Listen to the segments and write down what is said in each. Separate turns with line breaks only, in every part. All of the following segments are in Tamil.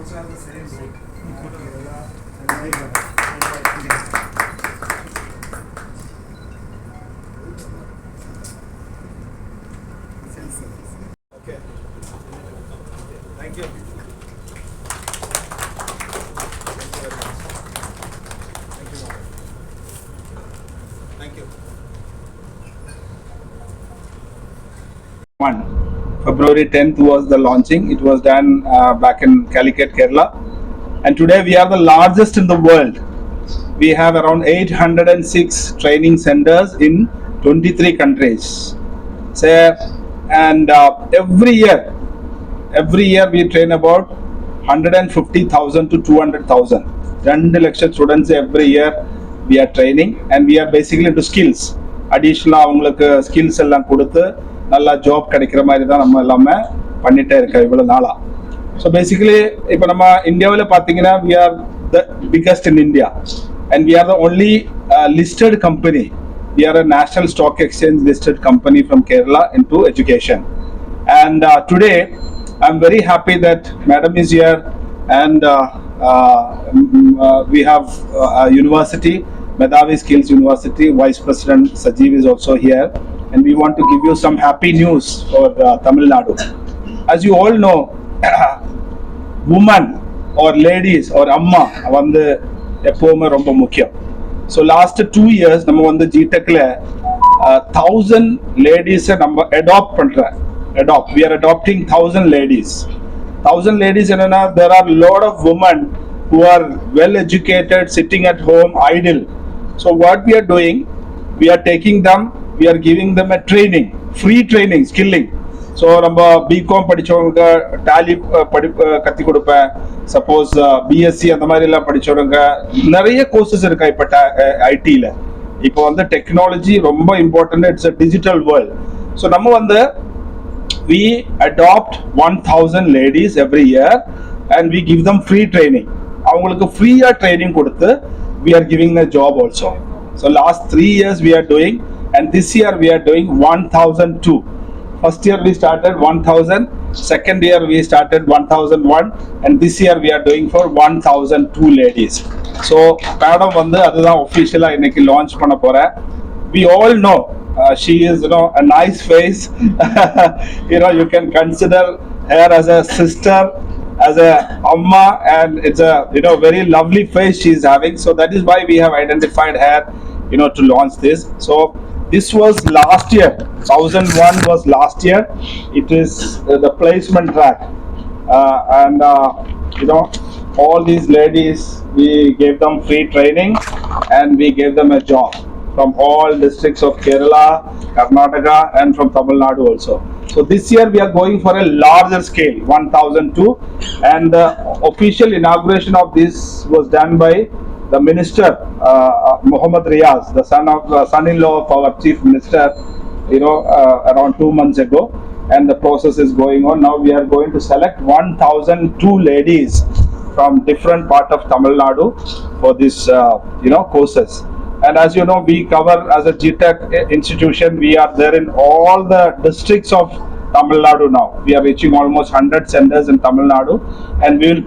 also have the same role. Kerala and Meghalaya. Okay. Thank you. Thank you.
February 10th was the launching. It was done back in Calicut, Kerala. And today we are the largest in the world. We have around 806 training centers in 23 countries. So, and every year we train about 150,000 to 200,000. 2 lakh students every year we are training, and we are basically into skills. Additional அவங்களுக்கு ஸ்கில்ஸ் எல்லாம் கொடுத்து நல்லா ஜாப் கிடைக்கிற மாதிரி தான் நம்ம எல்லாமே பண்ணிட்டே இருக்கோம் இவ்வளோ நாளா. ஸோ பேசிக்கலி இப்போ நம்ம இந்தியாவில் பார்த்தீங்கன்னா we are the biggest in India, and we are the only listed company. We are a national stock exchange listed company from Kerala into education. And today I'm very happy that Madam is here, and we have a university, Medhavi Skills University. Vice President Sajeev is also here, and we want to give you some happy news for Tamil Nadu. As you all know, women or ladies or amma வந்து எப்பவுமே ரொம்ப முக்கியம். So last 2 years நம்ம வந்து GTechல 1000 ladies நம்ம adopt. We are adopting 1000 ladies. 1000 ladies என்னன்னா, there are a lot of women who are well educated sitting at home idle. So what we are doing, we are taking them, we are giving them a training, free training, skilling. So நம்ம பிகாம் படித்தவங்க டேலி கற்றுக் கொடுப்பேன். சப்போஸ் பிஎஸ்சி அந்த மாதிரிலாம் படித்தவங்க நிறைய கோர்சஸ் இருக்கா இப்போ ஐடியில். இப்போ வந்து டெக்னாலஜி ரொம்ப important. It's a digital world. So நம்ம வந்து we adopt 1000 ladies every year and we give them free training. அவங்களுக்கு ஃப்ரீயா ட்ரைனிங் கொடுத்து we are giving a job also. So last 3 years we are doing, and this year we are doing 1002. First year we started 1000, second year we started 1001, and this year we are doing for 1002 ladies. So madam வந்து அதுதான் officially இன்னைக்கு launch பண்ண போறேன். We all know she is, a nice face. You can consider her as a sister, as a amma, and it's a very lovely face she is having. So that is why we have identified her to launch this. So this was last year. 1001 was last year. It is the placement track, and all these ladies, we gave them free training and we gave them a job from all districts of Kerala, Karnataka, and from Tamil Nadu also. So this year we are going for a larger scale, 1002, and the official inauguration of this was done by the minister, Muhammad Riaz, the son-in-law of our chief minister, around 2 months ago, and the process is going on. Now we are going to select 1002 ladies from different part of Tamil Nadu for this, courses. And as you know, we cover, as a GTech institution, we are there in all the districts of Tamil Nadu now. We are reaching almost 100 centers in Tamil Nadu, and we will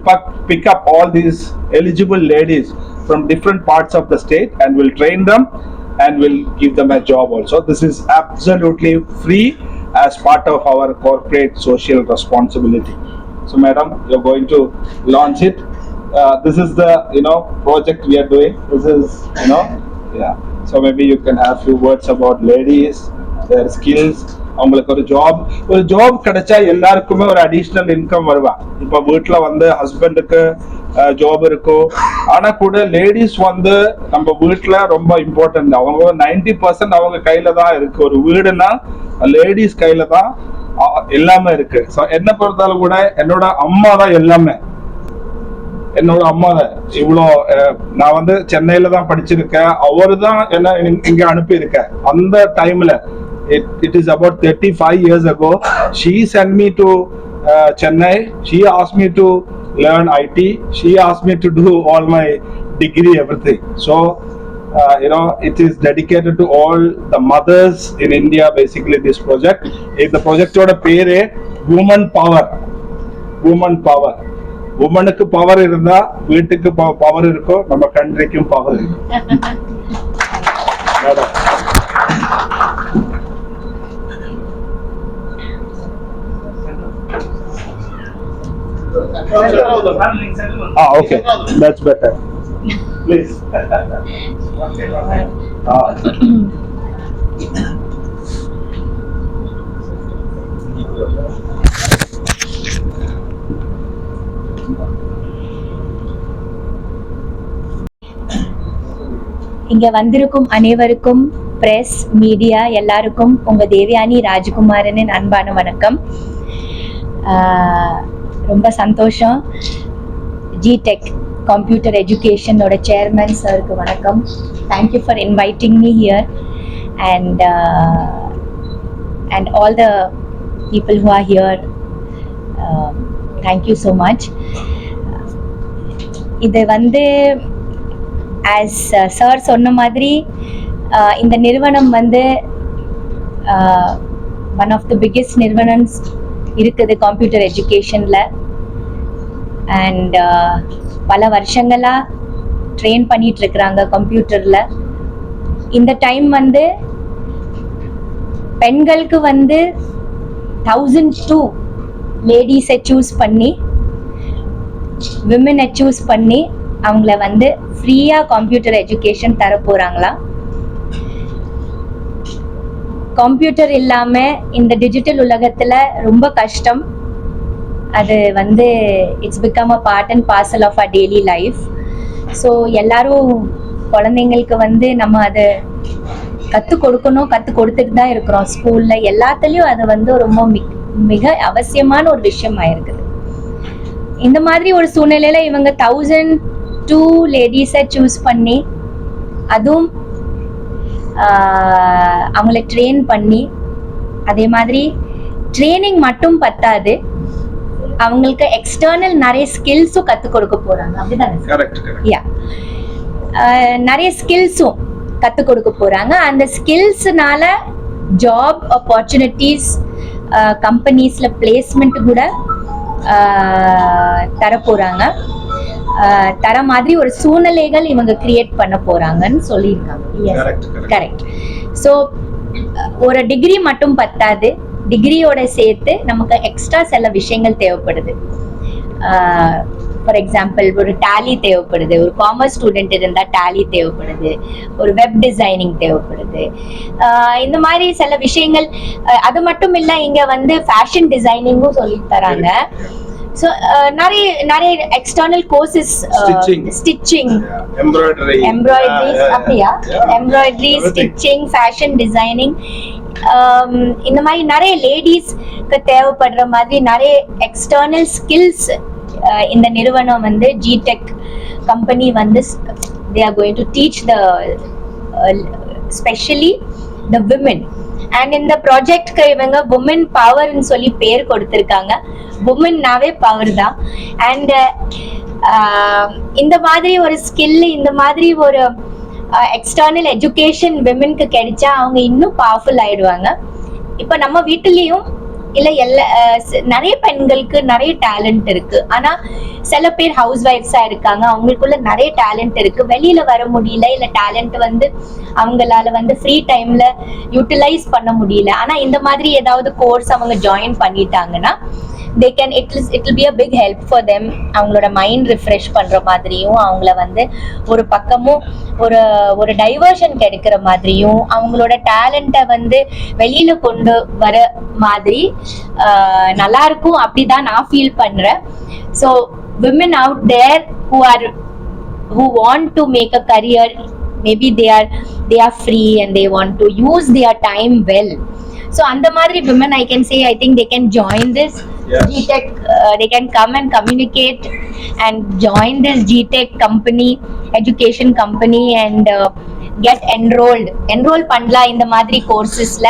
pick up all these eligible ladies from different parts of the state, and we'll train them and we'll give them a job also. This is absolutely free as part of our corporate social responsibility. So madam, you're going to launch it. This is the project we are doing. This is yeah. So maybe you can have few words about ladies, their skills. அவங்களுக்கு ஒரு ஜாப் கிடைச்சா எல்லாருக்குமே ஒரு அடிஷ்னல் இன்கம் வருவான். இப்போ வீட்டில் வந்து ஹஸ்பண்டுக்கு ஜாப் இருக்கும், ஆனா கூட லேடிஸ் வந்து நம்ம வீட்டில் ரொம்ப இம்பார்ட்டன்ட். அவங்க 90% அவங்க கையில தான் இருக்கு. ஒரு வீடுனா லேடிஸ் கையில தான் எல்லாமே இருக்கு. ஸோ என்ன பொறுத்தாலும் கூட என்னோட அம்மா தான் எல்லாமே. என்னோட அம்மா தான் இவ்வளோ. நான் வந்து சென்னையில தான் படிச்சிருக்கேன். அவரு தான் என்ன இங்க அனுப்பி இருக்கேன். அந்த டைம்ல it is about 35 years ago, she sent me to Chennai. She asked me to learn IT. She asked me to do all my degree, everything. So it is dedicated to all the mothers in India. Basically this project is the project oda pere woman power. உமனுக்கு பவர் இருந்தா வீட்டுக்கு பவர் இருக்கும், நம்ம கண்ட்ரிக்கும் பவர் இருக்கும். Okay, that's better. Please.
இங்க வந்திருக்கும் அனைவருக்கும் பிரஸ் மீடியா எல்லாருக்கும் உங்க தேவயானி ராஜகுமாரன் அன்பான வணக்கம். ரொம்ப சந்தோஷம். ஜிடெக் கம்ப்யூட்டர் எஜுகேஷனோட சேர்மன் சாருக்கு வணக்கம். Thank you for inviting me here and all the people who are here. Thank you so much. இது வந்து ஆஸ் சார் சொன்ன மாதிரி இந்த நிறுவனம் வந்து ஒன் ஆஃப் த பிக்கெஸ்ட் நிறுவனம்ஸ் இருக்குது கம்ப்யூட்டர் எஜுகேஷனில். அண்ட் பல வருஷங்களாக ட்ரெயின் பண்ணிட்டு இருக்கிறாங்க கம்ப்யூட்டரில். இந்த டைம் வந்து பெண்களுக்கு வந்து 1002 லேடிஸை சூஸ் பண்ணி விமனை சூஸ் பண்ணி அவங்கள வந்து ஃப்ரீயாக கம்ப்யூட்டர் எஜுகேஷன் தர போகிறாங்களா. கம்ப்யூட்டர் இல்லாமல் இந்த டிஜிட்டல் உலகத்தில் ரொம்ப கஷ்டம். அது வந்து it's become a part and parcel of our daily life. So எல்லாரும் குழந்தைங்களுக்கு வந்து நம்ம அதை கற்றுக் கொடுத்துட்டு தான் இருக்கிறோம். ஸ்கூலில் எல்லாத்துலேயும் அது வந்து ரொம்ப மிக அவசியமான ஒரு விஷயம் ஆயிருக்குது. இந்த மாதிரி ஒரு சூழ்நிலையில் இவங்க 1002 லேடிஸை சூஸ் பண்ணி அதுவும் அவங்கள ட்ரெயின் பண்ணி, அதே மாதிரி ட்ரெயினிங் மட்டும் பத்தாது, அவங்களுக்கு எக்ஸ்டர்னல் நிறைய ஸ்கில்ஸும் கற்றுக் கொடுக்க போறாங்க. அப்படிதானே? யா, நிறைய ஸ்கில்ஸும் கற்றுக் கொடுக்க போறாங்க. அந்த ஸ்கில்ஸ்னால ஜாப் ஆப்பர்ச்சுனிட்டிஸ், கம்பெனிஸ்ல பிளேஸ்மெண்ட் கூட தர போறாங்க. தர மாதிரி ஒரு சூழ்நிலைகள் இவங்க கிரியேட் பண்ண போறாங்கன்னு சொல்லியிருக்காங்க. கரெக்ட். ஸோ ஒரு டிகிரி மட்டும் பத்தாது, டிகிரியோட சேர்த்து நமக்கு எக்ஸ்ட்ரா சில விஷயங்கள் தேவைப்படுது. ஃபார் எக்ஸாம்பிள், ஒரு டேலி தேவைப்படுது, ஒரு காமர்ஸ் ஸ்டூடெண்ட் இருந்தால் டேலி தேவைப்படுது, ஒரு வெப் டிசைனிங் தேவைப்படுது. இந்த மாதிரி சில விஷயங்கள். அது மட்டும் இல்லை, இங்கே வந்து ஃபேஷன் டிசைனிங்கும் சொல்லி தராங்க. ஸோ நிறைய எக்ஸ்டர்னல் கோர்சஸ், ஸ்டிச்சிங், எம்ப்ராய்டரிஸ், அப்படியா, எம்ப்ராய்டரி, ஸ்டிச்சிங், ஃபேஷன் டிசைனிங், இந்த மாதிரி நிறைய லேடிஸ்க்கு தேவைப்படுற மாதிரி நிறைய எக்ஸ்டர்னல் ஸ்கில்ஸ் இந்த நிறுவனம் வந்து ஜிடெக் கம்பெனி வந்து they are going to teach the especially the women. and இந்த ப்ராஜெக்ட்க்கு இவங்க women power ன்னு சொல்லி பேர் கொடுத்திருக்காங்க. women நாவே பவர் தான். அண்ட் இந்த மாதிரி ஒரு ஸ்கில், இந்த மாதிரி ஒரு எக்ஸ்டர்னல் எஜுகேஷன் விமென்க்கு கிடைச்சா அவங்க இன்னும் பவர்ஃபுல் ஆயிடுவாங்க. இப்போ நம்ம வீட்டுலயும் இல்ல நிறைய பெண்களுக்கு நிறைய டேலண்ட் இருக்கு. ஆனா சில பேர் ஹவுஸ் ஒய்ஃப்ஸா இருக்காங்க, அவங்களுக்குள்ள நிறைய டேலண்ட் இருக்கு, வெளியில வர முடியல, இல்ல டேலண்ட் வந்து அவங்களால வந்து ஃப்ரீ டைம்ல யூட்டிலைஸ் பண்ண முடியல. ஆனா இந்த மாதிரி ஏதாவது கோர்ஸ் அவங்க ஜாயின் பண்ணிட்டாங்கன்னா they can it will be a big help for them. அவங்களோட மைண்ட் ரிஃப்ரெஷ் பண்ற மாதிரியும், அவங்கள வந்து ஒரு பக்கமும் ஒரு டைவர்ஷன் கிடைக்கிற மாதிரியும், அவங்களோட டேலண்ட்டை வந்து வெளியில கொண்டு வர மாதிரி நல்லா இருக்கும். அப்படிதான் நான் ஃபீல் பண்றேன். So women out there who want to make a career, maybe they are free and they want to use their time well. So அந்த மாதிரி women, I can say, I think they can join this GTech. They can come and communicate and join this GTech company, education company, and get enroll பண்ணலாம் இந்த மாதிரி கோர்சஸ்ல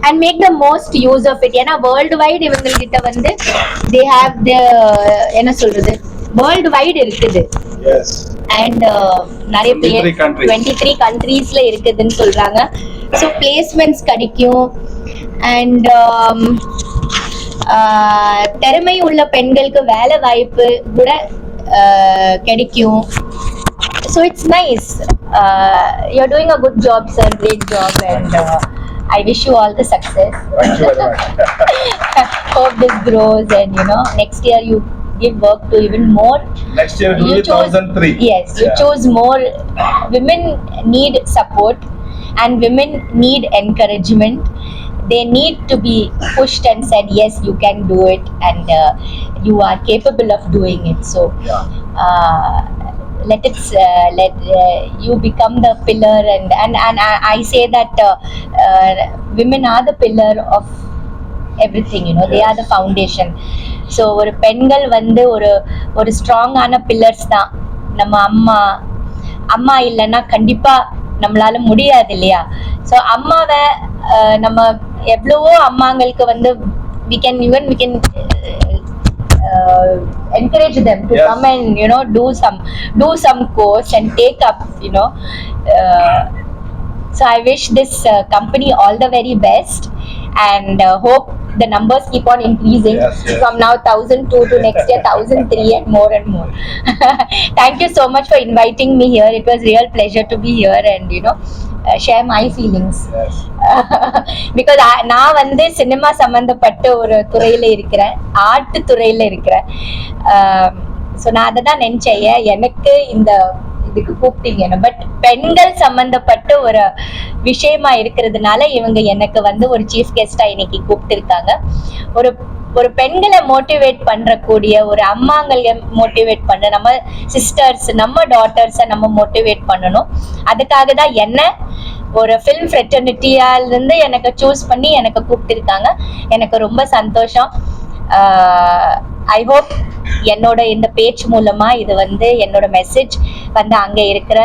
and make the most use of it. ஏன்னா வேர்ல்டு வைட் இவங்ககிட்ட வந்து they have the என்ன சொல்றது, வேர்ல்டு வைட் இருக்குது. அண்ட் நிறைய பேர் 23 கண்ட்ரீஸ்ல இருக்குதுன்னு சொல்றாங்க. ஸோ பிளேஸ்மெண்ட்ஸ் கிடைக்கும். அண்ட் திறமை உள்ள பெண்களுக்கு வேலை வாய்ப்பு கூட கிடைக்கும். So it's nice. You're doing a good job, sir. Great job, and I wish you all the success.
Thank you very much.
Hope this grows, and next year you give work to even more.
Next year will be 2003.
Yes, you choose more. Women need support, and women need encouragement. They need to be pushed and said, yes, you can do it, and you are capable of doing it. So let you become the pillar, and I say that women are the pillar of everything. They are the foundation. So ஒரு பெண்கள் வந்து ஒரு ஸ்ட்ராங்கான பில்லர்ஸ் தான். நம்ம அம்மா இல்லைன்னா கண்டிப்பா நம்மளால முடியாது இல்லையா? ஸோ அம்மாவை நம்ம எவ்வளவோ அம்மாங்களுக்கு வந்து we can encourage them to come and do some course and take up. So I wish this company all the very best, and hope the numbers keep on increasing.
Yes.
From now 1,002 to next year 1,003 and more and more. Thank you so much for inviting me here. It was real pleasure to be here and share my feelings.
Yes.
Because நான் வந்து சினிமா சம்பந்தப்பட்ட ஒரு துறையில இருக்கிறேன், ஆர்ட் துறையில இருக்கிறேன். ஸோ நான் அதை தான் நினைச்சேன், எனக்கு இதுக்கு கூப்பிட்டீங்க. பட் பெண்கள் சம்பந்தப்பட்ட ஒரு விஷயமா இருக்கிறதுனால இவங்க எனக்கு வந்து ஒரு சீஃப் கெஸ்டா இன்னைக்கு கூப்பிட்டு இருக்காங்க. ஒரு பெண்களை மோட்டிவேட் பண்றக்கூடிய, ஒரு அம்மாங்களை மோட்டிவேட் பண்ற, நம்ம சிஸ்டர்ஸ், நம்ம டாட்டர்ஸை நம்ம மோட்டிவேட் பண்ணணும். அதுக்காக தான் என்ன ஒரு ஃபிலிம் ஃப்ரெட்டர்னிட்டியால இருந்து எனக்கு சூஸ் பண்ணி எனக்கு கூப்பிட்டு இருக்காங்க. எனக்கு ரொம்ப சந்தோஷம். ஐ ஹோப் என்னோட இந்த பேச்சு மூலமா இது வந்து என்னோட மெசேஜ் வந்து அங்க இருக்கிற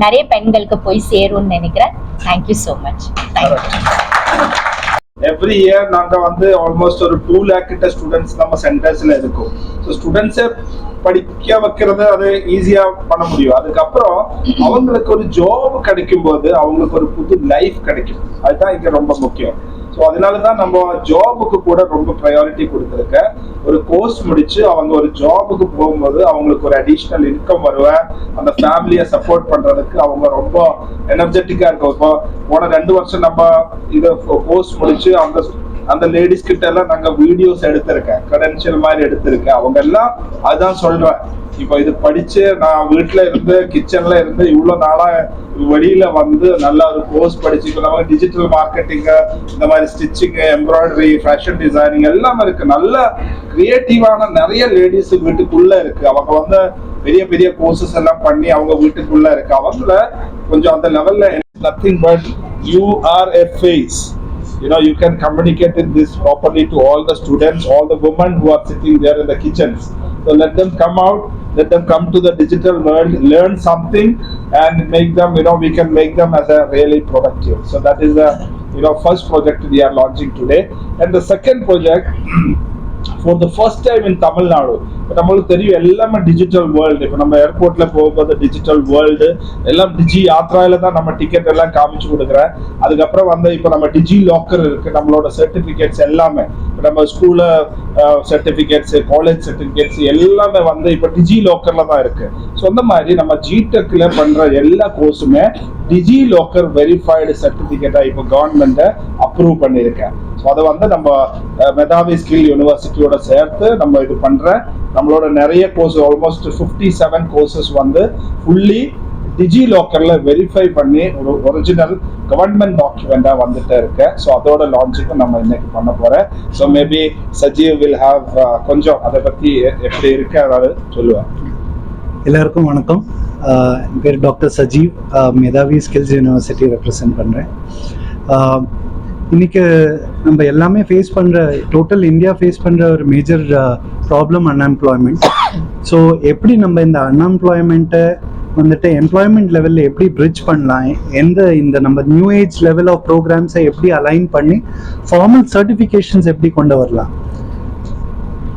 நிறைய பெண்களுக்கு போய் சேரும்னு நினைக்கிறேன். Thank you so much.
Every year நாங்க வந்து ஆல்மோஸ்ட் ஒரு 2 lakh கிட்ட ஸ்டூடெண்ட்ஸ் நம்ம சென்டர்ஸ்ல இருக்கும். ஸோ ஸ்டூடெண்ட்ஸை படிக்க வைக்கிறது அது ஈஸியா பண்ண முடியும். அதுக்கப்புறம் அவங்களுக்கு ஒரு ஜாப் கிடைக்கும் போது அவங்களுக்கு ஒரு புது லைஃப் கிடைக்கும். அதுதான் இங்க ரொம்ப முக்கியம். ஸோ அதனாலதான் நம்ம ஜாபுக்கு கூட ரொம்ப ப்ரையாரிட்டி கொடுத்துருக்கேன். ஒரு கோர்ஸ் முடிச்சு அவங்க ஒரு ஜாபுக்கு போகும்போது அவங்களுக்கு ஒரு அடிஷ்னல் இன்கம் வருவேன். அந்த ஃபேமிலியை சப்போர்ட் பண்றதுக்கு அவங்க ரொம்ப எனர்ஜெட்டிக்கா இருக்கும். இப்போ போன 2 வருஷம் நம்ம இதை கோர்ஸ் முடிச்சு அந்த லேடிஸ் கிட்ட எல்லாம் நாங்க வீடியோஸ் எடுத்திருக்கேன், கிரெடென்ஷியல் மாதிரி எடுத்திருக்கேன். அவங்க எல்லாம் அதான் சொல்றேன், இப்போ இது படிச்சு நான் வீட்டுல இருந்து கிச்சன்ல இருந்து இவ்வளவு நாளா வெளியில வந்து நல்லா ஒரு கோர்ஸ் படிச்சு இப்போ நம்ம டிஜிட்டல் மார்க்கெட்டிங், இந்த மாதிரி ஸ்டிச்சிங், எம்ப்ராய்டரி, ஃபேஷன் டிசைனிங் எல்லாமே இருக்கு. நல்ல கிரியேட்டிவான நிறைய லேடிஸ் வீட்டுக்குள்ள இருக்கு. அவங்க வந்து பெரிய பெரிய கோர்சஸ் எல்லாம் பண்ணி அவங்க வீட்டுக்குள்ள இருக்கு. அவங்கள கொஞ்சம் அந்த லெவல்ல nothing but you are a face. You can communicate this properly to all the students, all the women who are sitting there in the kitchens. So let them come out, let them come to the digital world, learn something, and make them, we can make them as a really productive. So that is the, first project we are launching today. And the second project, for the first time in Tamil Nadu, நம்மளுக்கு தெரியும் எல்லாமே டிஜிட்டல் வேர்ல்டு. இப்போ நம்ம ஏர்போர்ட்ல போகும்போது டிஜிட்டல் வேர்ல்டு எல்லாம் டிஜி யாத்ராயில தான் நம்ம டிக்கெட் எல்லாம் காமிச்சு கொடுக்குறேன். அதுக்கப்புறம் வந்து இப்போ நம்ம டிஜி லாக்கர் இருக்கு, நம்மளோட சர்டிபிகேட்ஸ் எல்லாமே, இப்போ நம்ம ஸ்கூல்ல சர்டிபிகேட்ஸ், காலேஜ் சர்டிபிகேட்ஸ் எல்லாமே வந்து இப்போ டிஜி லாக்கர்ல தான் இருக்கு. ஸோ அந்த மாதிரி நம்ம ஜிடெக்ல பண்ற எல்லா கோர்ஸுமே டிஜி லாக்கர் வெரிஃபைடு சர்டிபிகேட்டா இப்போ கவர்மெண்ட் அப்ரூவ் பண்ணியிருக்கேன். ஸோ அதை வந்து நம்ம மெதாவி ஸ்கில் யூனிவர்சிட்டியோட சேர்த்து நம்ம இது பண்றேன். நம்மளோட நிறைய கோர்ஸ் ஆல்மோஸ்ட் 57 கோர்சஸ் வந்து ஃபுல்லி டிஜி லாக்கர்ல வெரிஃபை பண்ணி ஒரு ஒரிஜினல் கவர்மெண்ட் டாக்குமெண்டா வந்துட்டு இருக்கு. ஸோ அதோட லான்ச்சிங்கும் நம்ம இன்னைக்கு பண்ண போறேன். So maybe Sajeev will have கொஞ்சம் அதை பத்தி எப்படி இருக்கு அதாவது சொல்லுவேன்.
எல்லாருக்கும் வணக்கம். என் பேர் doctor Sajeev, Medhavi skills university represent பண்ணுறேன். இன்னைக்கு நம்ம எல்லாமே ஃபேஸ் பண்ணுற, டோட்டல் இந்தியா ஃபேஸ் பண்ணுற ஒரு மேஜர் ப்ராப்ளம் அன்எம்ப்ளாய்மெண்ட். ஸோ எப்படி நம்ம இந்த அன்எம்ப்ளாய்மெண்ட்டை வந்துட்டு எம்ப்ளாய்மெண்ட் லெவலில் எப்படி பிரிட்ஜ் பண்ணலாம், இந்த நம்ம நியூ ஏஜ் லெவல் ஆஃப் ப்ரோக்ராம்ஸை எப்படி அலைன் பண்ணி ஃபார்மல் சர்டிஃபிகேஷன்ஸ் எப்படி கொண்டு வரலாம்.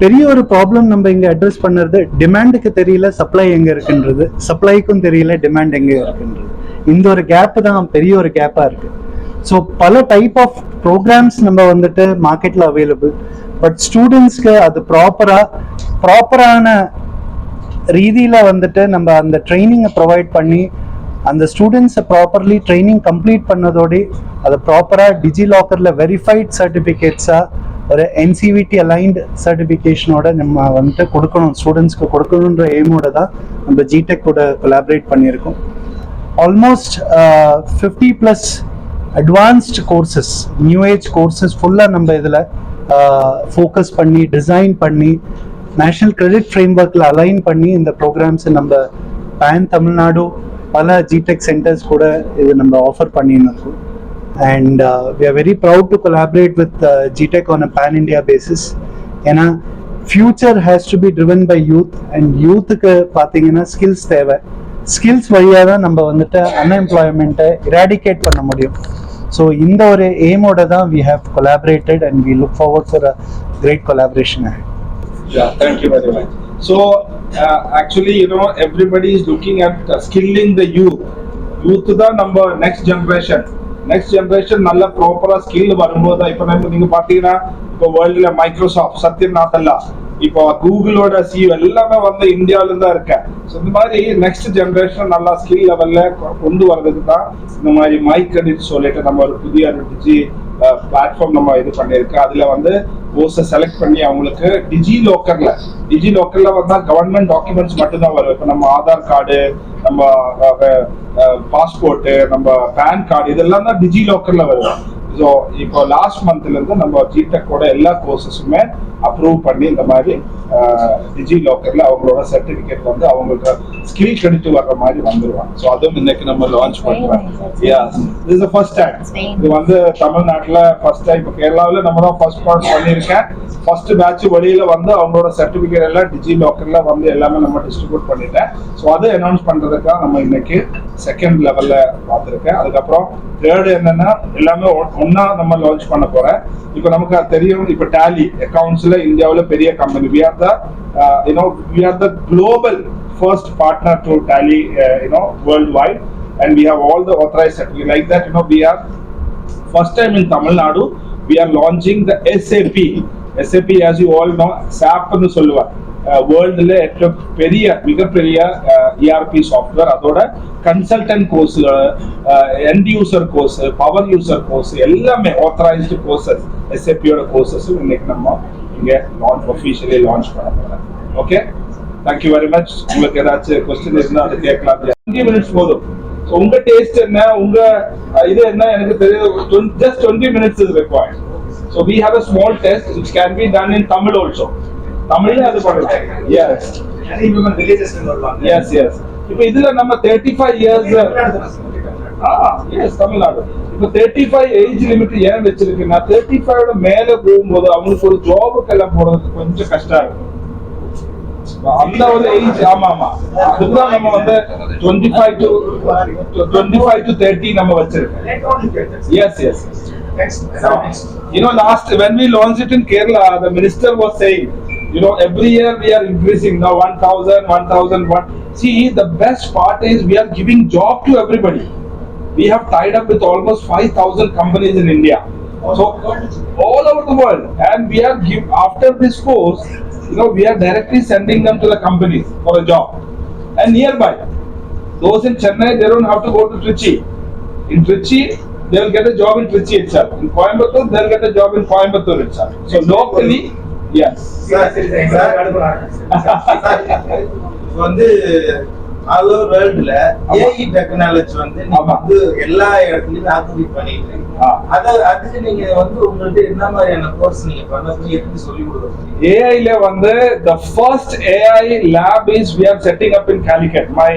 பெரிய ஒரு ப்ராப்ளம் நம்ம இங்கே அட்ரஸ் பண்ணுறது, டிமாண்டுக்கு தெரியல சப்ளை எங்கே இருக்குன்றது, சப்ளைக்கும் தெரியல டிமாண்ட் எங்கே இருக்குன்றது. இந்த ஒரு கேப்பு தான் பெரிய ஒரு கேப்பாக இருக்குது. ஸோ பல டைப் ஆஃப் ப்ரோக்ராம்ஸ் நம்ம வந்துட்டு மார்க்கெட்டில் அவைலபிள். பட் ஸ்டூடெண்ட்ஸ்க்கு அது ப்ராப்பரான ரீதியில் வந்துட்டு நம்ம அந்த ட்ரைனிங்கை ப்ரொவைட் பண்ணி அந்த ஸ்டூடெண்ட்ஸை ப்ராப்பர்லி ட்ரைனிங் கம்ப்ளீட் பண்ணதோடு அதை ப்ராப்பராக டிஜிலாக்கரில் வெரிஃபைட் சர்டிஃபிகேட்ஸாக ஒரு என்சிவிடி அலைன்டு சர்டிஃபிகேஷனோட நம்ம வந்துட்டு கொடுக்கணும், ஸ்டூடெண்ட்ஸ்க்கு கொடுக்கணுன்ற எய்மோட தான் நம்ம ஜிடெக்கோட கொலாபரேட் பண்ணியிருக்கோம். Almost 50+ advanced courses, new age courses ஃபுல்லாக நம்ம இதில் ஃபோக்கஸ் பண்ணி டிசைன் பண்ணி நேஷ்னல் கிரெடிட் ஃப்ரேம்வொர்க்கில் அலைன் பண்ணி இந்த ப்ரோக்ராம்ஸை நம்ம பேன் தமிழ்நாடு பல ஜிடெக் சென்டர்ஸ் கூட இது நம்ம ஆஃபர் பண்ணின்னு இருக்கோம். And we are very proud to collaborate with GTech on a pan-India basis. ஏன்னா future has to be driven by youth, and youthக்கு பார்த்தீங்கன்னா skills தேவை. skills வழியாக தான் நம்ம வந்துட்டு அன்எம்ப்ளாய்மெண்ட்டை eradicate பண்ண முடியும். ஸோ இந்த ஒரு எய்மோட தான் we have collaborated and we look forward for a great collaboration ahead.
Yeah, thank you very much. So actually, you know, everybody is looking at skilling the youth. Youth தான் நம்ம next generation நல்ல ப்ராப்பரா ஸ்கில் வரும்போது இப்போ நீங்க பாத்தீங்கன்னா இப்போ வேர்ல்டுல மைக்ரோசாஃப்ட் சத்யன் நாதல்லா, இப்போ கூகுளோட சிஇஓ எல்லாமே வந்து இந்தியாவில தான் இருக்க. ஸோ இந்த மாதிரி நெக்ஸ்ட் ஜெனரேஷன் நல்லா ஸ்கில் லெவல்ல கொண்டு வர்றதுக்கு தான் இந்த மாதிரி மை கிரெடிட் சொல்லிட்டு நம்ம ஒரு புதிய டிஜி பிளாட்ஃபார்ம் நம்ம இது பண்ணியிருக்கோம். அதுல வந்து கோர்ஸை செலக்ட் பண்ணி அவங்களுக்கு டிஜி லோக்கர்ல வந்தா கவர்மெண்ட் டாக்குமெண்ட்ஸ் மட்டும்தான் வரும். இப்போ நம்ம ஆதார் கார்டு, நம்ம பாஸ்போர்ட், நம்ம பேன் கார்டு இதெல்லாம் தான் டிஜி லோக்கர்ல வரும். ஸோ இப்போ லாஸ்ட் மந்த்ல இருந்து நம்ம ஜிடெக்கோட எல்லா கோர்சஸுமே அப்ரூவ் பண்ணி இந்த மாதிரி டிஜி லாக்கர்ல அவங்களோட சர்டிபிகேட் வந்து அவங்களுக்கு ஸ்கில் கிரெடிட் வர்ற மாதிரி வந்துருவாங்க. ஸோ அதுவும் இன்னைக்கு நம்ம லான்ச் பண்றோம். This is the first time. இது வந்து தமிழ்நாட்டுல ஃபர்ஸ்ட் டைம். இப்போ கேரளாவில் நம்ம தான் ஃபர்ஸ்ட் பண்ணியிருக்கேன். ஃபர்ஸ்ட் பேட்ச் வெளியில வந்து அவங்களோட சர்டிபிகேட் எல்லாம் டிஜி லாக்கர்ல வந்து எல்லாமே நம்ம டிஸ்ட்ரிபியூட் பண்ணிட்டேன். ஸோ அதை அனௌன்ஸ் பண்றதுக்காக நம்ம இன்னைக்கு செகண்ட் லெவல்ல பார்த்துருக்கேன். அதுக்கப்புறம் தேர்ட் என்னன்னா எல்லாமே ஒன்னா நம்ம லான்ச் பண்ண போறேன். இப்போ நமக்கு தெரியும், இப்போ டேலி அக்கவுண்ட்ஸ்ல இந்தியாவுல பெரிய company. we are the global first partner to Tally worldwide, and we have all the authorized certificates like that. We are first time in Tamil Nadu we are launching the SAP, as you all know, SAP nu solluva வேர்ல்டுல மிகப்பெரிய ERP சாஃப்ட்வேர். அதோட consultant course, end user course, power user course எல்லாமே ஆத்தரைஸ்டு கோர்சஸ், SAPயோட கோர்சஸ் இன்னைக்கு நம்ம இங்க ஒஃபிஷியலி லான்ச் பண்ண போறோம். Okay, thank you very much. உங்களுக்கு ஏதாச்சும் கொஸ்டின் இருந்தா அதை கேட்கலாம். 20 minutes போதும். ஸோ உங்க டேஸ்ட் என்ன, உங்க இது என்ன எனக்கு தெரியும். just 20 minutes is required. So we have a small test which can be done in Tamil also. தமிழ்ல அது பண்ணலாம். எஸ், இப்போ இதுல நம்ம 35 years தமிழ்நாடு இப்போ 35 ஏஜ் லிமிட் ஏன் வச்சிருக்குன்னா 35 மேல போகும்போது அவங்களுக்கு ஒரு ஜாபுக்கு எல்லாம் போறதுக்கு கொஞ்சம் கஷ்டம் இருக்கும். அந்த ஒரு ஏஜ். ஆமா, அதுதான் நம்ம வந்து 25 to 30 நம்ம வச்சிருக்கோம். S. Last when we launched it in Kerala, the minister was saying, every year we are increasing now 1,000. See, the best part is we are giving job to everybody. We have tied up with almost 5,000 companies in India, so all over the world, and we are after this course, we are directly sending them to the companies for a job. And nearby, those in Chennai, they don't have to go to Trichy. In Trichy, they will get a job in Trichy itself. In Coimbatore, they will get a job in Coimbatore itself. So locally, yes.
வந்து ஆல் ஓவர் வேர்ல்ட்ல ஏஐ டெக்னாலஜி வந்து வந்து எல்லா இடத்துலயும் ஆக்குபை பண்ணிட்டு இருக்கு. அதுக்கு நீங்க வந்து உங்களுக்கு என்ன மாதிரியான கோர்ஸ் நீங்க பண்ணி எப்படி சொல்லி கொடுக்குறீங்க?
ஏஐல வந்து the first AI lab is we are setting up in Calicut, my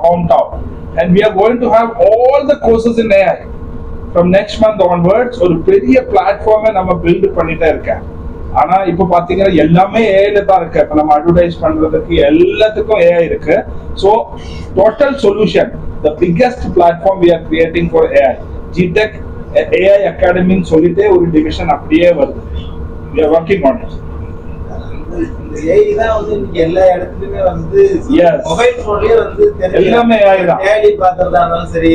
hometown, and we are going to have all the courses in AI from next month onwards. ஒரு பெரிய பிளாட்ஃபார்மை நம்ம பில்ட் பண்ணிட்டே இருக்கேன். ஆனா இப்ப பாத்தீங்கன்னா எல்லாமே ஏஐல தான் இருக்கு. இப்ப நம்ம அட்வர்டைஸ் பண்றதுக்கு எல்லாத்துக்கும் ஏஐ இருக்கு. So total solution, the biggest platform we are creating for AI, GTech AI Academy சொல்லிட்டே ஒரு டிவிஷன் அப்படியே வருது. We are working on it.
இந்த ஏஐ தான் வந்து இன்னைக்கு எல்லா இடத்துலயுமே வந்து மொபைல் போன்லயே வந்து
எல்லாமே ஏஐ தான்.
ஏஐ பார்த்தறதா இருந்தாலும் சரி,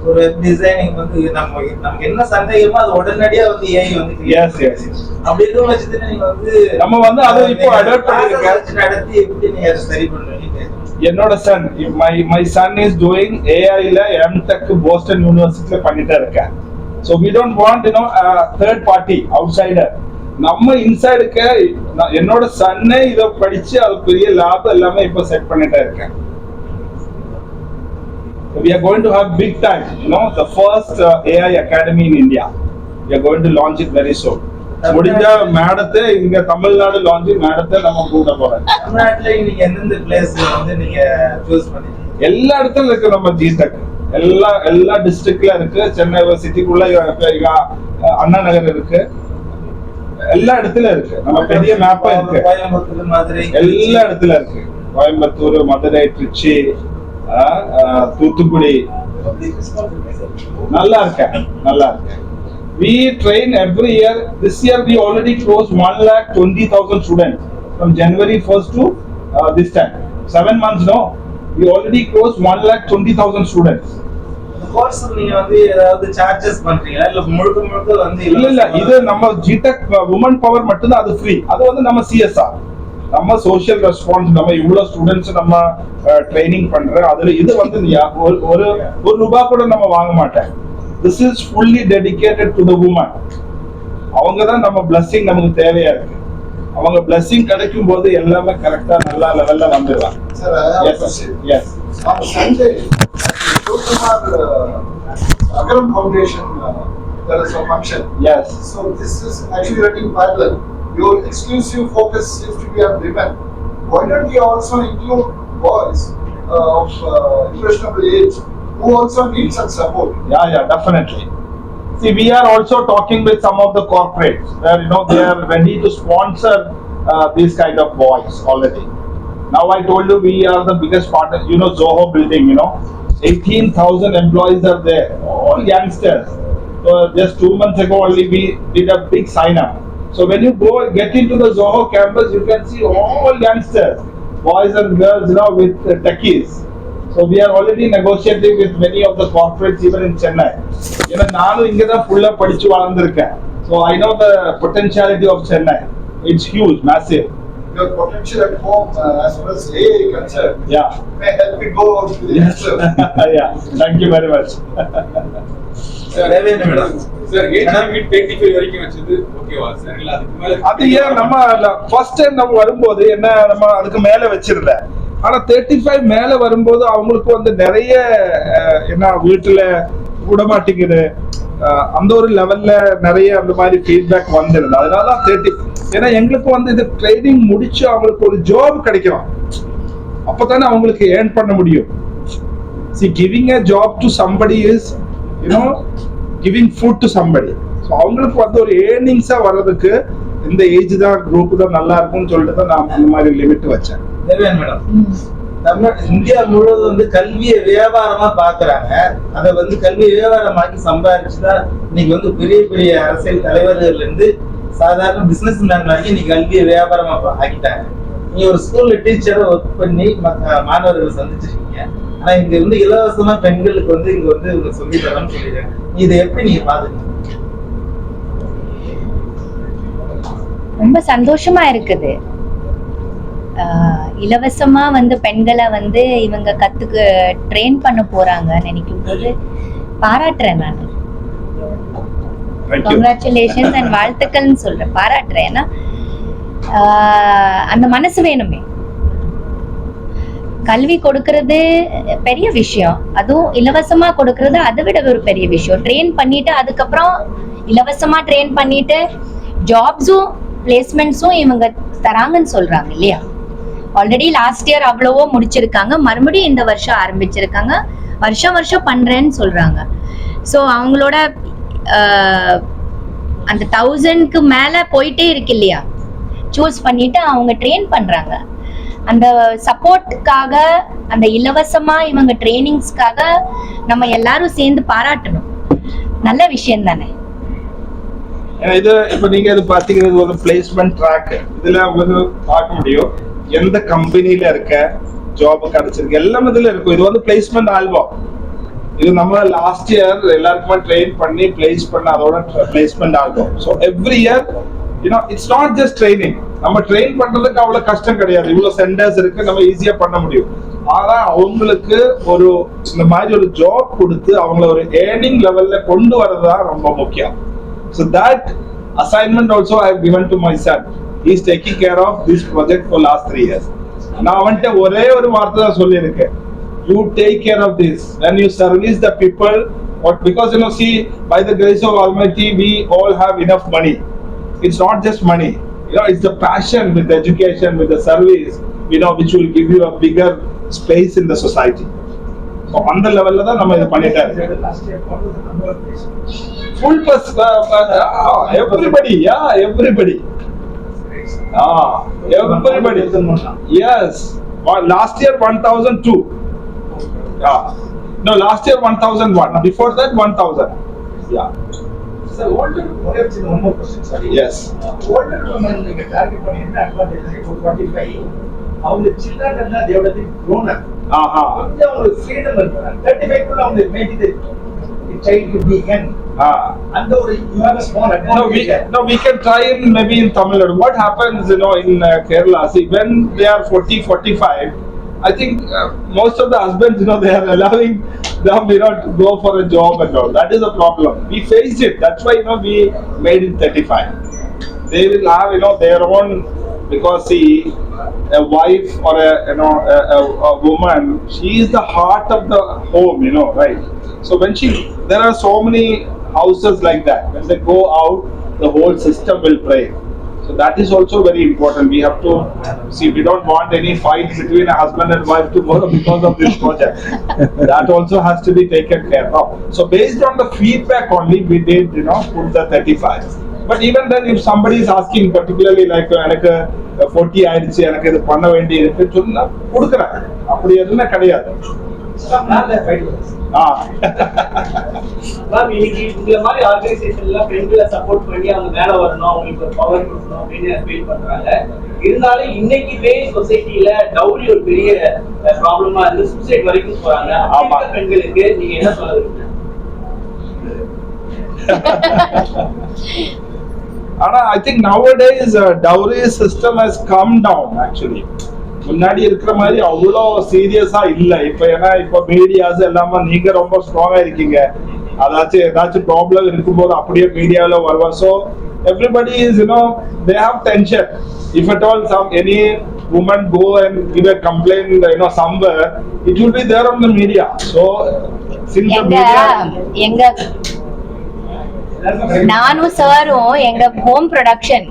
ஒரு வெப் டிசைனிங் வந்து நமக்கு என்ன சந்தேகமோ அது உடனடியா வந்து ஏஐ வந்து
எஸ் எஸ் எஸ்
அப்படி இருக்கும் பட்சத்துல நீங்க வந்து
நம்ம வந்து அதை இப்போ அடாப்ட் பண்ணிருக்கேன்.
நடத்தி எப்படி நீங்க அதை சரி பண்ணுவீங்க?
என்னோட son my son is doing ஏஐல எம்டெக் போஸ்டன் யூனிவர்சிட்டில பண்ணிட்டே இருக்கேன். So we don't want third party outsider. நம்ம இன்சைடுக்கு என்னோட சன்னே இதை படிச்சு அது பெரிய லேப் எல்லாமே இப்போ செட் பண்ணிட்டே இருக்கேன். We are going to have big time, the first AI academy in India. We are going to launch it very soon. முடிஞ்சா மேடத்தை இங்க தமிழ்நாடு லான்ச் மேடத்தை நம்ம கூட போறோம்.
தமிழ்நாட்டுல நீங்க எந்தெந்த பிளேஸ் வந்து நீங்க சூஸ் பண்ணீங்க?
எல்லா இடத்துலயும் இருக்கு நம்ம ஜிடெக். எல்லா டிஸ்ட்ரிக்ட்ல இருக்கு. சென்னை சிட்டிக்குள்ள அண்ணா நகர் இருக்கு. எல்லா இடத்துல இருக்கு. நம்ம பெரிய மேப்பா இருக்கு.
கோயம்புத்தூர் மாதிரி
எல்லா இடத்துல இருக்கு. கோயம்புத்தூர், மதுரை, திருச்சி, தூத்துக்குடி நல்லா இருக்கேன். We train every year. This year we already closed 1,20,000 students from January 1st to this time. 7 months now. We already closed 1,20,000 students.
Course நீங்க வந்து ஏதாவது சார்ஜஸ் பண்றீங்களா இல்ல முழுக்க வந்து
இல்ல இது நம்ம ஜிடெக் வுமன் பவர் மட்டும் தான் அது ஃப்ரீ. அது வந்து நம்ம சிஎஸ்ஆர் நம்ம சோஷியல் ரெஸ்பான்ஸ் நம்ம இவ்வளவு ஸ்டூடெண்ட்ஸ் நம்ம ட்ரைனிங் பண்ற அதுல இது வந்து ஒரு ரூபாய் கூட நம்ம வாங்க மாட்டேன். This is fully dedicated to the woman. அவங்க தான் நம்ம பிளஸிங் நமக்கு தேவையா இருக்கு. அவங்க பிளஸிங் கிடைக்கும் போது எல்லாமே கரெக்டா நல்லா லெவல்ல வந்துடுவாங்க. Yes
Sunday, Agaram Foundation, there is a function.
Yes.
So this is actually running parallel. Your exclusive focus seems to be on women. Why don't we also include boys of impressionable age who also need such support?
Yeah, definitely. See, we are also talking with some of the corporates where they are ready to sponsor these kind of boys already. Now I told you we are the biggest partner. Zoho building. 18,000 employees are there, all youngsters. So just 2 months ago only we did a big sign up. So when you go get into the Zoho campus, you can see all youngsters, boys and girls, with techies. So we are already negotiating with many of the corporates even in Chennai. நானும் இங்க தான் ஃபுல்லா படிச்சு வளர்ந்திருக்கேன். So I know the potentiality of Chennai. It's huge, massive.
Your potential at home as far as AI is concerned.
Yeah.
May help me go out to the
Yes. Yeah. Thank you very much.
Sir age 25 வரைக்கும் வச்சது ஓகேவா சார்? இல்ல அதுக்கு மேல
அது ஏன் நம்ம ஃபர்ஸ்ட் டைம் நம்ம வரும்போது என்ன நம்ம அதுக்கு மேல வச்சிருந்த. ஆனா 35 மேல வரும்போது அவங்களுக்கு வந்து நிறைய வீட்டுல விட மாட்டேங்குது. அந்த ஒரு லெவல்ல நிறைய அந்த மாதிரி ஃபீட்பேக் வந்துருது. அதனாலதான் 30. ஏன்னா எங்களுக்கு வந்து இது ட்ரைனிங் முடிச்சு அவங்களுக்கு ஒரு ஜாப் கிடைக்கும். அப்பதானே அவங்களுக்கு ஏர்ன் பண்ண முடியும். See, giving a job to somebody is, giving food to somebody. So அவங்களுக்கு வந்து ஒரு ஏர்னிங்ஸா வர்றதுக்கு இந்த ஏஜ் தான் குரூப் தான் நல்லா இருக்கும்னு சொல்லிட்டு தான் நான் அந்த மாதிரி லிமிட் வச்சேன்.
மேடம், இந்தியா முழுவதும் வந்து கல்வியை வியாபாரமா பாக்குறாங்க. அதை வந்து கல்வி வியாபாரமாக்கி சம்பாதிச்சுதான் இன்னைக்கு வந்து பெரிய பெரிய அரசியல் தலைவர்கள் இருந்து சாதாரண பிசினஸ் மேன் வரைக்கும் இன்னைக்கு கல்வியை வியாபாரமா ஆக்கிட்டாங்க. நீங்க ஒரு ஸ்கூல்ல டீச்சரை ஒர்க் பண்ணி மாணவர்களை சந்திச்சிருக்கீங்க. ஆனா இங்க வந்து இலவசமா பெண்களுக்கு வந்து இங்க வந்து இவங்க சொல்லி தரணும்னு சொல்லிடுறாங்க. இதை எப்படி நீங்க பாத்துக்கீங்க?
ரொம்ப சந்தோஷமா இருக்குது. இலவசமா வந்து பெண்களை வந்து இவங்க ட்ரெயின் பண்ண போறாங்க நினைக்கும் போது பாராட்டுறேன். நான் கங்க்ராச்சுலேஷன்ஸ் அண்ட் வாழ்த்துக்கள்னு சொல்றேன். பாராட்டுறேன். ஏன்னா அந்த மனசு வேணுமே. கல்வி கொடுக்கறது பெரிய விஷயம், அதுவும் இலவசமா கொடுக்கறது அதை விட ஒரு பெரிய விஷயம். ட்ரெயின் பண்ணிட்டு அதுக்கப்புறம் இலவசமா ட்ரெயின் பண்ணிட்டு ஜாப்ஸும் பிளேஸ்மெண்ட்ஸும் இவங்க தராங்கன்னு சொல்றாங்க இல்லையா? ஆல்ரெடி லாஸ்ட் இயர் அவ்வளவோ முடிச்சிருக்காங்க, மறுபடியும் இந்த வருஷம் ஆரம்பிச்சிருக்காங்க. வருஷம் பண்றேன்னு சொல்றாங்க. ஸோ அவங்களோட அந்த 1000க்கு மேல போயிட்டே இருக்கு இல்லையா? சூஸ் பண்ணிட்டு அவங்க ட்ரெயின் பண்றாங்க. அந்த சப்போர்ட்டுக்காக, அந்த இலவசமா இவங்க ட்ரைனிங்ஸ்க்காக நம்ம எல்லாரும் சேர்ந்து பாராட்டணும். நல்ல விஷயம் தானே
இது. இப்ப நீங்க இது பாத்தீங்கன்னா ஒரு பிளேஸ்மெண்ட் ட்ராக். இதுல உங்களுக்கு பார்க்க முடியும் எந்த கம்பெனில இருக்க ஜாப் கிடைச்சிருக்கு எல்லாம் இதுல இருக்கும். இது வந்து பிளேஸ்மெண்ட் ஆல்பம். இது நம்ம லாஸ்ட் இயர் எல்லாருக்குமே ட்ரெயின் பண்ணி பிளேஸ் பண்ண அதோட பிளேஸ்மெண்ட் ஆகும். So every year it's not just training. நம்ம ட்ரெயின் பண்றதுக்கு அவ்வளவு கஷ்டம் கிடையாது. இவ்வளவு சென்டர்ஸ் இருக்கு, நம்ம ஈஸியா பண்ண முடியும். ஆனா அவங்களுக்கு ஒரு இந்த மாதிரி ஒரு ஜாப் கொடுத்து அவங்கள ஒரு ஏர்னிங் லெவல்ல கொண்டு வரதுதான் ரொம்ப முக்கியம். So that assignment also I have given to my son. He is taking care of this project for last 3 years. நான் அவன்கிட்ட ஒரே ஒரு வார்த்தை தான் சொல்லியிருக்கேன். You take care of this. When you service the people, because see, by the grace of Almighty, we all have enough money. It's not just money. It's the passion with the education, with the service, which will give you a bigger space in the society. So on the level la நம்ம இத பண்ணிட்டே இருக்கோம். Full bus, everybody, everybody. Everybody. Yes. Last year 1002. No, last year 1001. Before that 1000. Yeah.
Sir, older one more question, sorry.
Yes.
Older women நீங்க டார்கெட் பண்ணி என்ன அட்வான்டேஜ் இருக்கு? 45 அவங்க children they would have grown up. கொஞ்சம் ஒரு ஃப்ரீடம் இருக்கு. 35 குள்ள அவங்க maybe the child could be young. And you have a small advantage.
No, we can try maybe in Tamil Nadu. What happens, in Kerala, see, when they are 40, 45, I think most of the husbands, they are allowing them, to go for a job and all. That is a problem. We faced it. That's why, we made it 35. They will have, their own, because see, a wife or a woman, she is the heart of the home, right? So when there are so many houses like that. When they go out, the whole system will break. So that is also very important. We have to see, we don't want any fight between a husband and wife tomorrow because of this project. That also has to be taken care of. So based on the feedback only, we did, put the 35. But even then, if somebody is asking, particularly like 40 ஆயிடுச்சு, எனக்கு இது பண்ண வேண்டி இருக்கு சொன்னா கொடுக்குறேன். அப்படி எதுவுமே கிடையாது.
இன்னைக்கு இந்த மாதிரி ஆர்கனைசேஷன்ல பெண்களை சப்போர்ட் பண்ணி அவங்க மேல வரணும், அவங்களுக்கு ஒரு பவர் கொடுக்கணும் அப்படின்னு ஃபீல் பண்றாங்க. இருந்தாலும் இன்னைக்கு சொசைட்டில டவுரி ஒரு பெரிய ப்ராப்ளமா இருந்து சூசைட் வரைக்கும் போறாங்க. பெண்களுக்கு நீங்க என்ன சொல்ல விரும்புறீங்க?
ஆனா I think nowadays dowry system has come down actually. முன்னாடி இருக்கிற மாதிரி அவ்வளோ சீரியஸா இல்ல இப்ப. ஏன்னா இப்ப மீடியாஸ் எல்லாமே நீங்க ரொம்ப ஸ்ட்ராங்கா இருக்கீங்க. ஏதாச்சும் ப்ராப்ளம் இருக்கும்போது அப்படியே மீடியால வருவா. So everybody is they have tension. If at all any woman go and give a complaint somewhere, it will be there on the media. So since the media
நானும் சாரும் எங்க ஹோம் ப்ரொடக்ஷன்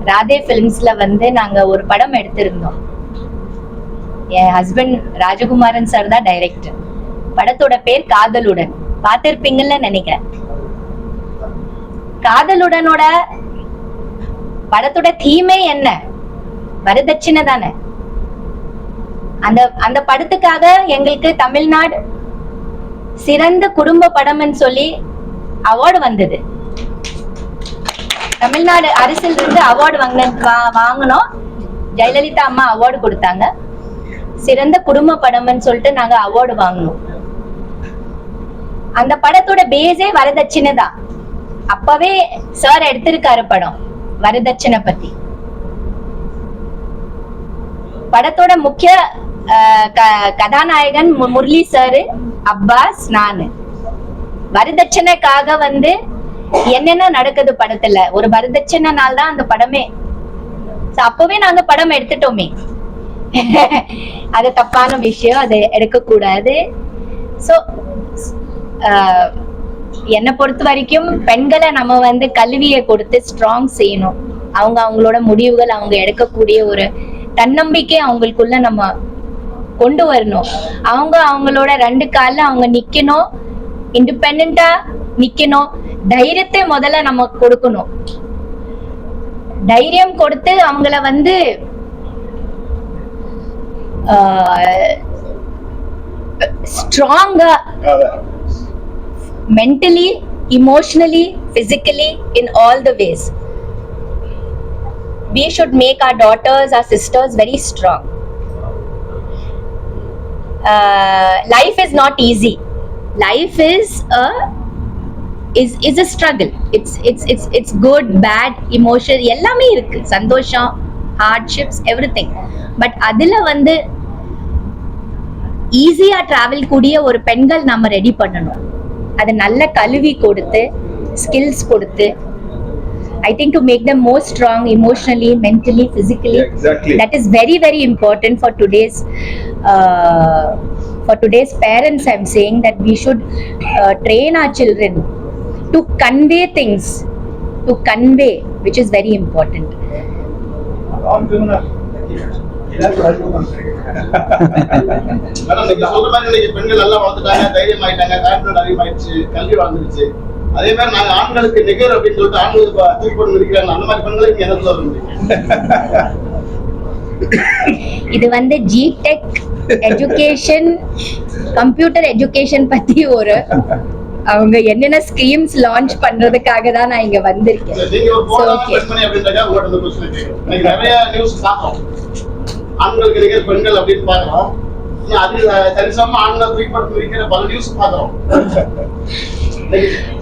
ராதே பிலிம்ஸ்ல நாங்க ஒரு படம் எடுத்திருந்தோம். என் ஹஸ்பண்ட் ராஜகுமாரன் சார் தான் டைரக்டர். படத்தோட பேர் காதலுடன். பார்த்திருப்பீங்கன்னு நினைக்கிறேன். காதலுடனோட படத்தோட தீமே என்ன? வரதட்சணை தானே. அந்த படத்துக்காக எங்களுக்கு தமிழ்நாடு சிறந்த குடும்ப படம்னு சொல்லி அவார்டு வந்தது. தமிழ்நாடு அரசில் இருந்து அவார்டு வாங்கினோம். ஜெயலலிதா அம்மா அவார்டு கொடுத்தாங்க. சிறந்த குடும்ப படம்னு சொல்லிட்டு நாங்க அவார்டு வாங்கினோம். அந்த படத்தோட பேஸே வரதட்சணை தான். அப்பவே சார் எடுத்திருக்காரு படம் வரதட்சணை பத்தி. படத்தோட முக்கிய கதாநாயகன் முரளி சாரு, அப்பாஸ், நானு. வரதட்சணைக்காக என்னென்ன நடக்குது படத்துல, ஒரு வரதட்சணை நாள் தான் அந்த படமே. அப்பவே நாங்க படம் எடுத்துட்டோமே. அது தப்பான விஷயம், அதை எடுக்க கூடாது. சோ என்னை பொறுத்த வரைக்கும் பெண்களை நம்ம கல்வியை கொடுத்து ஸ்ட்ராங் செய்யணும். அவங்களோட முடிவுகள் அவங்க எடுக்கக்கூடிய ஒரு தன்னம்பிக்கை அவங்களுக்குள்ள நம்ம கொண்டு வரணும். அவங்களோட 2 கால்ல அவங்க நிக்கணும், இண்டிபெண்டா நிக்கணும். தைரியத்தை முதல்ல நம்ம கொடுக்கணும். தைரியம் கொடுத்து அவங்கள ஸ்ட்ராங்கா mentally, emotionally, physically, in all the ways. We should make our daughters, our sisters very strong. Life is not easy. life is a struggle. It's good, bad, emotion எல்லாமே இருக்கு, சந்தோஷம், ஹார்ட்ஷிப்ஸ், எவ்ரிதிங். பட் அதுல வந்து ஈஸியா டிராவல் கூடிய ஒரு பெண்கள் நம்ம ரெடி பண்ணணும். அது நல்ல கல்வி கொடுத்து, ஸ்கில்ஸ் கொடுத்து, I think to make them more strong emotionally, mentally, physically.
Yeah, exactly.
That is very, very important for today's parents. I'm saying that we should train our children to convey things, which is very important.
Madam, நீங்க சொல்ற மாதிரி இன்னைக்கு பெண்கள் நல்லா வளர்ந்துட்டாங்க, தைரியம் ஆயிட்டாங்க, கான்பிடன்ட் அதிகமாயிடுச்சு, கல்வி வளர்ந்துருச்சு. அதே மாதிரி நாங்க ஆண்களுக்கு நிகர் அப்படின்னு சொல்லிட்டு ஆண்களுக்கு தூக்கி போட்டு இருக்கிறாங்க. அந்த மாதிரி பெண்களை நீங்க என்ன சொல்ல முடியும்?
இது வந்து ஜிடெக் எஜுகேஷன், கம்ப்யூட்டர் எஜுகேஷன் பத்தி ஒரு அவங்க என்னென்ன ஸ்கீம்ஸ் லான்ச் பண்றதுக்காக தான் நான் இங்க வந்திருக்கேன்.
நீங்க ஒரு போராட பெண்மணி அப்படின்றதுக்காக உங்கள்ட்ட இந்த கொஸ்டின் கேட்கிறேன். இன்னைக்கு நிறைய நியூஸ் பார்க்கிறோம், ஆண்களுக்கு நிகர் பெண்கள் அப்படின்னு பார்க்கிறோம். அது சரிசமமா ஆண்கள் தூக்கி போட்டு இருக்கிற பல நியூஸ் பார்க்கிறோம்.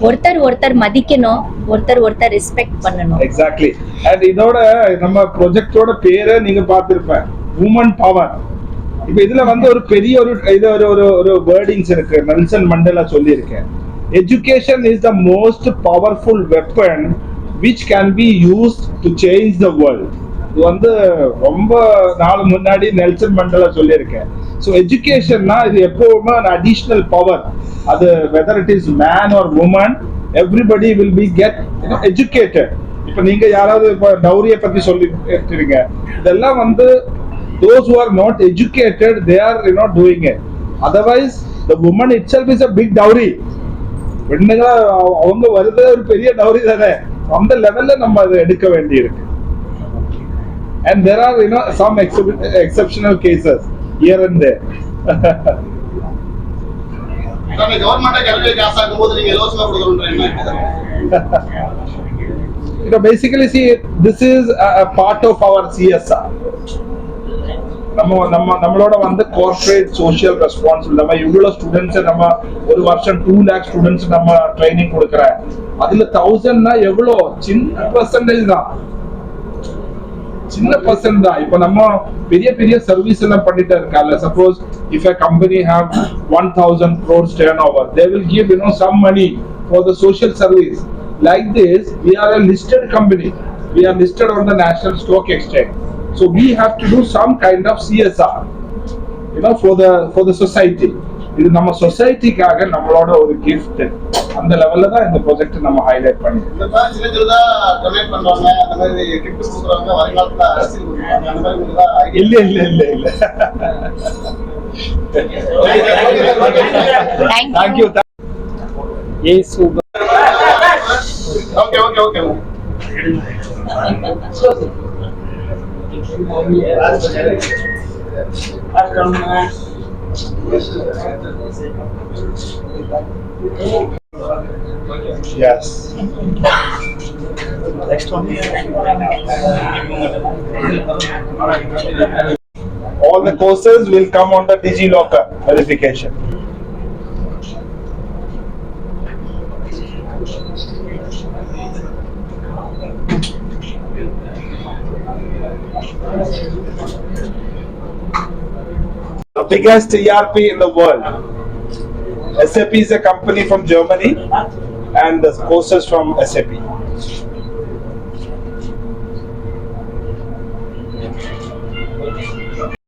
ஒருத்தர் மதிக்கணும், ஒருத்தர் ரெஸ்பெக்ட் பண்ணணும்.
எக்ஸாக்ட்லி. அண்ட் இதோட நம்ம ப்ராஜெக்டோட பேரை நீங்க பார்த்திருப்பேன், உமன் பவர். இப்போ இதுல வந்து ஒரு பெரிய ஒரு வேர்டிங்ஸ் இருக்கு. நெல்சன் மண்டேலா சொல்லி இருக்கேன், education is the most powerful weapon which can be used to change the world. இது வந்து ரொம்ப நாள் முன்னாடி நெல்சன் மண்டேலா சொல்லி இருக்கேன். ஸோ எஜுகேஷன்னா இது எப்பவுமே அடிஷனல் பவர். அது whether it is man or woman, everybody will be get educated. இப்போ நீங்க யாராவது இப்போ டௌரியை பத்தி சொல்லி இருக்கீங்க, இதெல்லாம் வந்து those who are not educated, they are doing it. Otherwise the woman itself is a big dowry. பெண்ணுங்க அவங்க வருது ஒரு பெரிய டௌரி தானே. அந்த லெவல்ல நம்ம அதை எடுக்க வேண்டி இருக்கு. And there are some exceptional cases here and there.
Government கல்வி காசு ஆகும்போது நீங்க இலவசமா கொடுக்கறீங்க.
Basically see, this is a part of our CSR. நம்மளோட வந்து கார்ப்பரேட் சோஷியல் ரெஸ்பான்சிபிலிட்டி. நம்ம இவ்வளவு ஸ்டூடெண்ட்ஸ், நம்ம ஒரு வருஷம் 2 lakh ஸ்டூடெண்ட்ஸ் நம்ம ட்ரைனிங் கொடுக்குறேன். அதுல 1000னா எவ்வளோ சின்ன பர்சன்டேஜ் தான், சின்ன பர்சன்ட் தான். இப்போ நம்ம பெரிய சர்வீஸ் எல்லாம் பண்ணிட்டு இருக்காங்க. Suppose if a company have 1000 crores turnover, they will give some money for the social service. Like this, we are a listed company, we are listed on the National Stock Exchange, so we have to do some kind of CSR for the society. இது நம்ம சொசைட்டிக்காக நம்மளோட ஒரு கிஃப்ட். அந்த லெவல்ல தான் இந்த ப்ராஜெக்ட் நம்ம ஹைலைட் பண்ணி.
இந்த மாதிரி சின்னதா டொனேட் பண்றாங்க, அந்த மாதிரி கிஃப்ட் கொடுக்குறாங்க, வருங்காலத்துல அரசியல் கொடுக்குறாங்க, அந்த மாதிரி உங்களுக்கு ஐடியா?
இல்ல. Thank you. Yes, super.
Okay.
Yes.
Next one.
All the courses will come on the DigiLocker verification. The biggest ERP in the world. SAP is a company from Germany, and the courses from SAP.